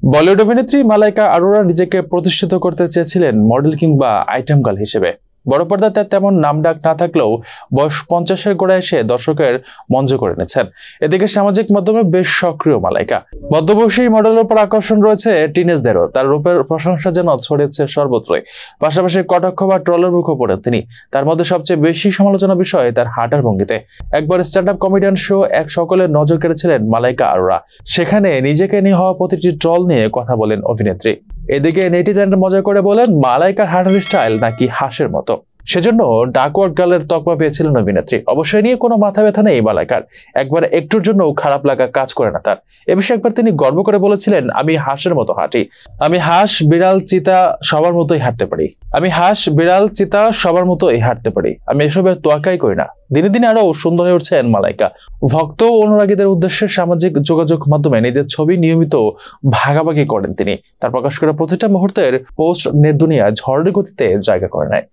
বলিউড অভিনেত্রী মালাইকা আরোরা নিজেকে প্রতিষ্ঠিত করতে চেয়েছিলেন মডেল কিংবা আইটেম গার্ল হিসেবে। বড় পর্দায় তার তেমন নামডাক না থাকলেও বয়স 50-এর গোড়ায় এসে দর্শকের মন জয় করে নিয়েছেন। এদিকে সামাজিক মাধ্যমে বেশ সক্রিয় মালাইকা। মধ্যবয়সী মডেলের উপর আকর্ষণ রয়েছে টিনেজদেরও। তার রূপের প্রশংসা যেন ছড়িয়েছে সর্বত্রই। পাশাপাশি কটাক্ষ বা ট্রলের মুখে পড়েন তিনি। তার মধ্যে সবচেয়ে বেশি সমালোচনা বিষয় তার হাঁটার ভঙ্গিতে। একবার স্ট্যান্ড আপ কমেডিয়ান শো এক সকলের নজর কেড়েছিলেন মালাইকা আরোরা। সেখানে নিজেকে নিয়ে হওয়া প্রতিটি ট্রল নিয়ে কথা বলেন অভিনেত্রী। এদিকে নেটিজেনরা মজা করে বলেন মালাইকার হাঁটার স্টাইল নাকি হাঁসের মতো। সেজন্য ডাকওয়ার্ড গার্লের তকমা পেয়েছিলেন অভিনেত্রী। অবশ্যই নিয়ে কোনো মাথা ব্যথা নেই মালাইকার। একবার একটুর জন্য খারাপ লাগা কাজ করে না তার। এ বিষয়ে একবার তিনি গর্ব করে বলেছিলেন, আমি হাঁসের মতো হাঁটি। আমি হাঁস, বিড়াল, চিতা সবার মতোই হাঁটতে পারি। আমি এসবের তোয়াক্কাই করি না। দিনে দিনে আরো সুন্দর হয়ে উঠছেন মালাইকা। ভক্ত ও অনুরাগীদের উদ্দেশ্যে সামাজিক যোগাযোগ মাধ্যমে নিজের ছবি নিয়মিত ভাগাভাগি করেন তিনি। তার প্রকাশ করা প্রতিটা মুহূর্তের পোস্ট নেট দুনিয়া ঝড়ের গতিতে জায়গা করে নেয়।